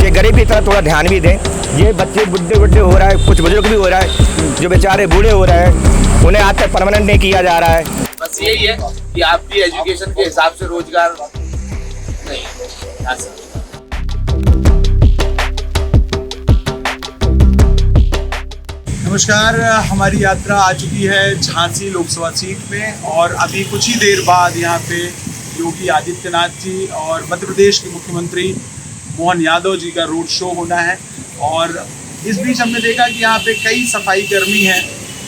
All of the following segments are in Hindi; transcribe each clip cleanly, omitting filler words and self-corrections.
कि गरीब की तरफ थोड़ा ध्यान भी दें। ये बच्चे बुढ़े हो रहा है, कुछ बुजुर्ग भी हो रहा है, जो बेचारे बूढ़े हो रहे हैं, उन्हें आज तक परमानेंट नहीं किया जा रहा है। बस यही है कि आपकी एजुकेशन के हिसाब से रोजगार नहीं आ सकता। नमस्कार, हमारी यात्रा आ चुकी है झांसी लोकसभा सीट में और अभी कुछ ही देर बाद यहाँ पे योगी आदित्यनाथ जी और मध्य प्रदेश के मुख्यमंत्री मोहन यादव जी का रोड शो होना है। और इस बीच हमने देखा कि यहाँ पे कई सफाई कर्मी हैं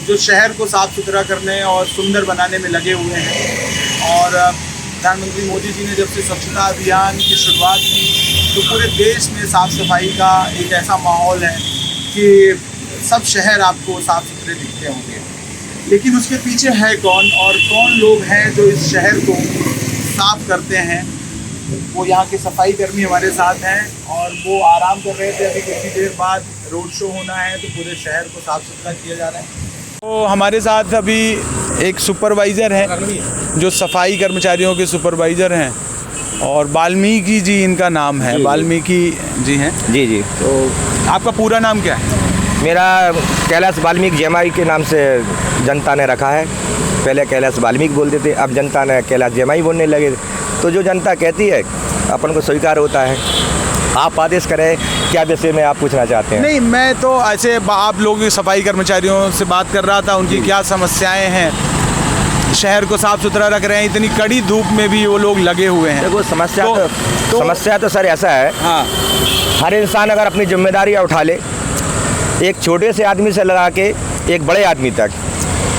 जो शहर को साफ़ सुथरा करने और सुंदर बनाने में लगे हुए हैं। और प्रधानमंत्री मोदी जी ने जब से स्वच्छता अभियान की शुरुआत की तो पूरे देश में साफ़ सफाई का एक ऐसा माहौल है कि सब शहर आपको साफ़ सुथरे दिखते होंगे। लेकिन उसके पीछे है कौन और कौन लोग हैं जो इस शहर को साफ़ करते हैं, वो यहाँ के सफाई कर्मी हमारे साथ हैं और वो आराम कर रहे थे। अभी कुछ ही देर बाद रोड शो होना है तो पूरे शहर को साफ़ सुथरा किया जा रहा है। तो हमारे साथ अभी एक सुपरवाइज़र हैं जो सफाई कर्मचारियों के सुपरवाइज़र हैं और वाल्मीकि जी इनका नाम है। वाल्मीकि जी हैं। जी जी। तो आपका पूरा नाम क्या है? मेरा कैलाश वाल्मीकि जमाई के नाम से जनता ने रखा है। पहले कैलाश वाल्मीकि बोलते थे, अब जनता ने कैलाश जमाई बोलने लगे। तो जो जनता कहती है अपन को स्वीकार होता है। आप आदेश करें, क्या विषय में आप पूछना चाहते हैं? नहीं, मैं तो ऐसे आप लोग सफाई कर्मचारियों से बात कर रहा था, उनकी क्या समस्याएं हैं, शहर को साफ़ सुथरा रख रहे हैं, इतनी कड़ी धूप में भी वो लोग लगे हुए हैं। देखो समस्या तो सर ऐसा है। हाँ, हर इंसान अगर अपनी जिम्मेदारियाँ उठा ले, एक छोटे से आदमी से लगा के एक बड़े आदमी तक,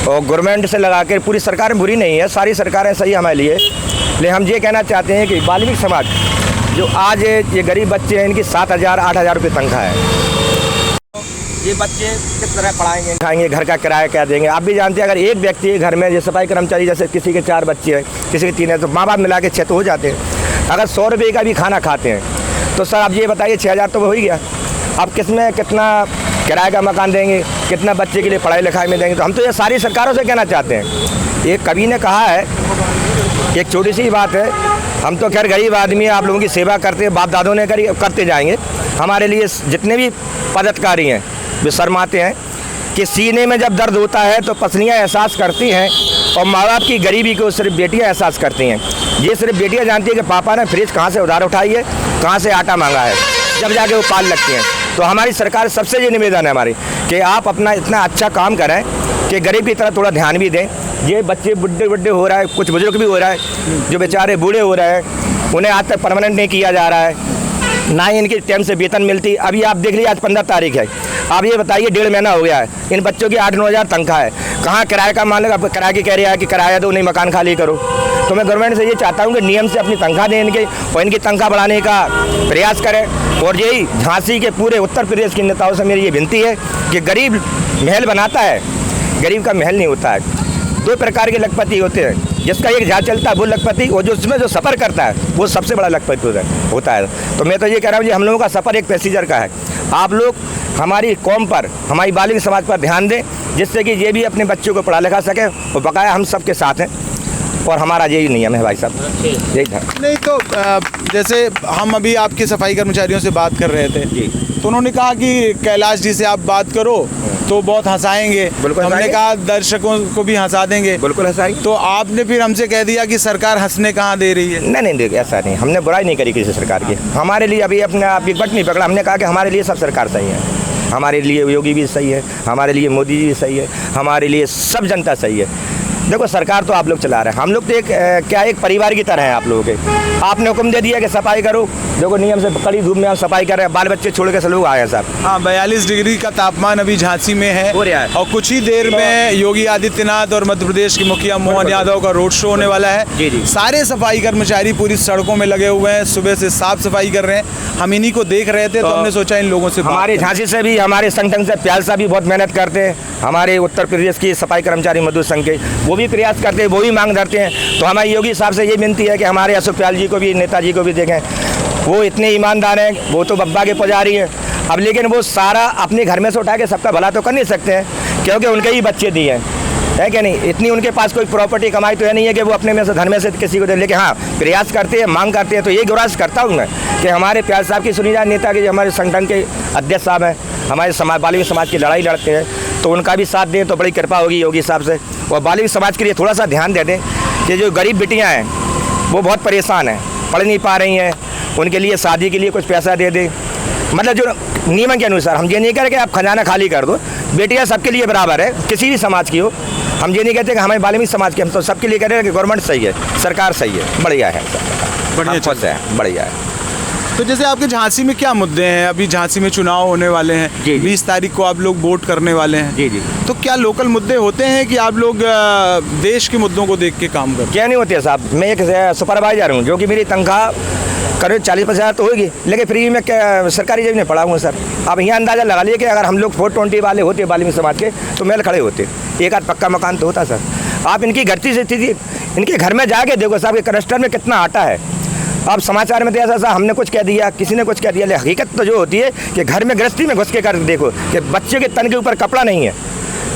और गवर्नमेंट से लगा के पूरी सरकारें बुरी नहीं है, सारी सरकारें सही हमारे लिए। लेकिन हम ये कहना चाहते हैं कि वाल्मीकि समाज जो आज ये गरीब बच्चे हैं, इनकी 7,000-8,000 रुपये तनख्वाह है। ये बच्चे किस तरह पढ़ाएंगे, खाएंगे, घर का किराया क्या देंगे? आप भी जानते हैं अगर एक व्यक्ति घर में जो सफाई कर्मचारी, जैसे किसी के 4 बच्चे हैं, किसी के 3 हैं, तो माँ बाप मिला के 6 तो हो जाते हैं। अगर 100 रुपये का भी खाना खाते हैं तो सर आप ये बताइए 6,000 तो हो ही गया। अब किसमें कितना किराए का मकान देंगे, कितना बच्चे के लिए पढ़ाई लिखाई में देंगे? तो हम तो ये सारी सरकारों से कहना चाहते हैं। एक कवि ने कहा है, एक छोटी सी बात है, हम तो खैर गरीब आदमी हैं, आप लोगों की सेवा करते हैं, बाप दादों ने करते जाएंगे। हमारे लिए जितने भी पदाधिकारी हैं वे शर्माते हैं कि सीने में जब दर्द होता है तो पत्नियां एहसास करती हैं और माँ बाप की गरीबी को सिर्फ बेटियां एहसास करती हैं। ये सिर्फ बेटियां जानती हैं कि पापा ने फ्रिज कहाँ से उधार उठाई है, कहाँ से आटा मांगा है, जब जाके वो पाल लगती हैं। तो हमारी सरकार सबसे ये निवेदन है हमारी कि आप अपना इतना अच्छा काम करें कि गरीब की तरफ थोड़ा ध्यान भी दें। ये बच्चे बुढ़े हो रहा है, कुछ बुजुर्ग भी हो रहा है, जो बेचारे बूढ़े हो रहे हैं, उन्हें आज तक परमानेंट नहीं किया जा रहा है, ना ही इनकी टाइम से वेतन मिलती। अभी आप देख लीजिए आज 15 तारीख है, आप ये बताइए 1.5 महीना हो गया है, इन बच्चों की 8-9 हज़ार तनख्वाह है। कहाँ किराए का मालिक आपको किराए की कह रहा है कि किराया दो, नहीं मकान खाली करो। तो मैं गवर्नमेंट से ये चाहता हूँ कि नियम से अपनी तनख्वाह दें इनके, और इनकी तनख्वाह बढ़ाने का प्रयास करें। और यही झांसी के पूरे उत्तर प्रदेश के नेताओं से मेरी ये विनती है कि गरीब महल बनाता है, गरीब का महल नहीं होता है। 2 प्रकार के लखपति होते हैं, जिसका एक जहाज चलता है वो लखपति, और जो उसमें जो सफ़र करता है वो सबसे बड़ा लखपति होता है। तो मैं तो ये कह रहा हूँ कि हम लोगों का सफ़र एक पैसेंजर का है। आप लोग हमारी कौम पर, हमारी वाल्मीकि समाज पर ध्यान दें, जिससे कि ये भी अपने बच्चों को पढ़ा लिखा सके, और बकाया हम सब के साथ हैं और हमारा यही नियम है भाई साहब, यही था। नहीं तो जैसे हम अभी आपके सफाई कर्मचारियों से बात कर रहे थे जी, तो उन्होंने कहा कि कैलाश जी से आप बात करो तो बहुत हंसाएंगे। हमने कहा दर्शकों को भी हंसा देंगे। बिल्कुल हंसाएंगे। तो आपने फिर हमसे कह दिया कि सरकार हंसने कहाँ दे रही है। नहीं देखिए, ऐसा नहीं, हमने बुराई नहीं करी किसी सरकार की। हमारे लिए अभी अपने आप विकट नहीं पकड़ा। हमने कहा कि हमारे लिए सब सरकार सही है, हमारे लिए योगी भी सही है, हमारे लिए मोदी जी भी सही है, हमारे लिए सब जनता सही है। देखो सरकार तो आप लोग चला रहे हैं, हम लोग तो एक परिवार की तरह हैं आप लोगों के। आपने हुक्म दे दिया कि सफाई करो, देखो नियम से कड़ी धूप में हम सफाई कर रहे हैं, बाल बच्चे छोड़ के सब लोग आए हैं साहब। हाँ, 42 डिग्री का तापमान अभी झांसी में है और कुछ ही देर में योगी आदित्यनाथ और मध्य प्रदेश के मुखिया मोहन यादव का रोड शो होने वाला है। सारे सफाई कर्मचारी पूरी सड़कों में लगे हुए हैं, सुबह से साफ सफाई कर रहे हैं। हम इन्हीं को देख रहे थे तो हमने सोचा इन लोगों से। हमारे झांसी से भी हमारे संगठन से प्याल साहब भी बहुत मेहनत करते हैं, हमारे उत्तर प्रदेश की सफाई कर्मचारी मजदूर संघ के, वो भी प्रयास करते हैं, वो भी मांग धरते हैं। तो हमारे योगी साहब से ये विनती है कि हमारे अशोक प्याल जी को भी, नेताजी को भी देखें, वो इतने ईमानदार हैं, वो तो बब्बा के पुजारी हैं। अब लेकिन वो सारा अपने घर में से उठा के सबका भला तो कर नहीं सकते हैं, क्योंकि उनके ही बच्चे दिए हैं। है कि नहीं। इतनी उनके पास कोई प्रॉपर्टी कमाई तो है नहीं है कि वो अपने में से धन में से किसी को दे, लेकिन हाँ प्रयास करते हैं, मांग करते हैं। तो ये गुजारिश करता हूँ मैं कि हमारे प्याज साहब की सुनी जाए, नेता के जो हमारे संगठन के अध्यक्ष साहब हैं, हमारे समाज बालिग समाज की लड़ाई लड़ते हैं, तो उनका भी साथ दें तो बड़ी कृपा होगी योगी साहब से। और बालिग समाज के लिए थोड़ा सा ध्यान दे दें कि जो गरीब बेटियाँ हैं वो बहुत परेशान हैं, पढ़ नहीं पा रही हैं, उनके लिए शादी के लिए कुछ पैसा दे दें। मतलब जो नियम के अनुसार, हम ये नहीं कह रहे कि आप खजाना खाली कर दो, बेटियां सबके लिए बराबर है, किसी भी समाज की हो। हम ये नहीं कहते कि हमारे बाल्मीकि समाज के, हम तो सबके लिए कह रहे हैं कि गवर्नमेंट सही है, सरकार सही है, बढ़िया है, बढ़िया खुश है, बढ़िया है। तो जैसे आपके झांसी में क्या मुद्दे हैं? अभी झांसी में चुनाव होने वाले हैं, जी, जी। 20 तारीख को आप लोग वोट करने वाले हैं। जी जी। तो क्या लोकल मुद्दे होते हैं कि आप लोग देश के मुद्दों को देख के काम करते हैं? क्या नहीं होती है साहब, मैं एक सुपरवाइजर हूँ, जो कि मेरी तनख्वाह करीब 40-50 तो होगी, लेकिन फ्री में सरकारी जेब में पढ़ा हूँ सर। आप यहाँ अंदाज़ा लगा लिए कि अगर हम लोग 420 वाले होते बाल्मीकि समाज के तो मेल खड़े होते, एक आध पक्का मकान तो होता सर। आप इनकी घटती से स्थिति, इनके घर में जाके देखो साहब, के कनेस्टर में कितना आटा है। आप समाचार में तो ऐसा हमने कुछ कह दिया, किसी ने कुछ कह दिया, लेकिन हकीकत तो जो होती है कि घर में गृहस्थी में घुस के कर देखो कि बच्चे के तन के ऊपर कपड़ा नहीं है।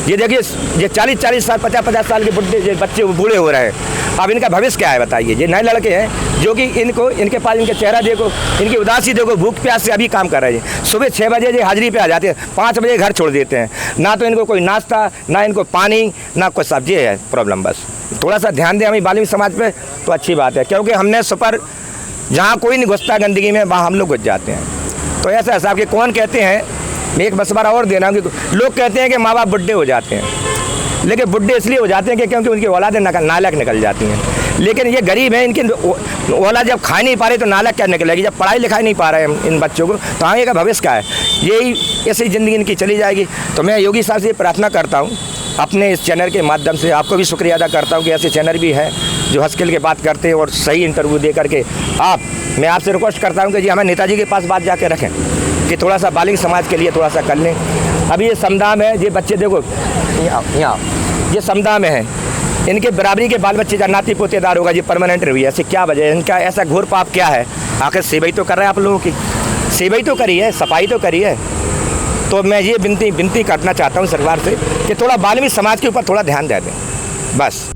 ये देखिए, ये 40-40 साल 50-50 साल के बुढ़े जो बच्चे बूढ़े हो रहे हैं। अब इनका भविष्य क्या है बताइए। ये नए लड़के हैं जो कि इनको, इनके पास इनके चेहरा देखो, इनकी उदासी देखो, भूख प्यास से अभी काम कर रहे हैं। सुबह 6 बजे ये हाजिरी पे आ जाते हैं, 5 बजे घर छोड़ देते हैं। ना तो इनको कोई नाश्ता, ना इनको पानी, ना कोई सब्जी है। प्रॉब्लम बस थोड़ा सा ध्यान दें हमें बाल्मीकि समाज पे तो अच्छी बात है, क्योंकि हमने सुपर जहाँ कोई नहीं घुसता गंदगी में, वहाँ हम लोग घुस जाते हैं। तो ऐसा हिसाब के कौन कहते हैं, मैं एक मसवारा और देना हूँ कि लोग कहते हैं कि माँ बाप बुढ़े हो जाते हैं, लेकिन बुढ़े इसलिए हो जाते हैं कि क्योंकि उनकी औलादें नालायक निकल जाती हैं। लेकिन ये गरीब हैं, इनकी औलाद जब खा नहीं पा रहे तो नालायक क्या निकलेगी। जब पढ़ाई लिखाई नहीं पा रहे हैं इन बच्चों को, तो आगे का भविष्य क्या है। यही ऐसी ज़िंदगी इनकी चली जाएगी। तो मैं योगी साहब से प्रार्थना करता हूँ, अपने इस चैनल के माध्यम से आपको भी शुक्रिया अदा करता हूँ कि ऐसे चैनल भी हैं जो हंस खेल के बात करते हैं और सही इंटरव्यू दे करके। मैं आपसे रिक्वेस्ट करता हूँ कि जी हमें नेताजी के पास बात जाके रखें कि थोड़ा सा बाल्मीकि समाज के लिए थोड़ा सा कर लें। अभी ये समदा में ये बच्चे देखो, यहाँ ये समदा में है, इनके बराबरी के बाल बच्चे नाती पोतेदार होगा, ये परमानेंट रही है। ऐसे क्या वजह है, इनका ऐसा घोर पाप क्या है? आखिर सेवा ही तो कर रहे हैं आप लोगों की, सेवा ही तो करी है, सफाई तो करी है। तो मैं ये विनती करना चाहता हूँ सरकार से कि थोड़ा बाल्मीकि समाज के ऊपर थोड़ा ध्यान दे दें बस।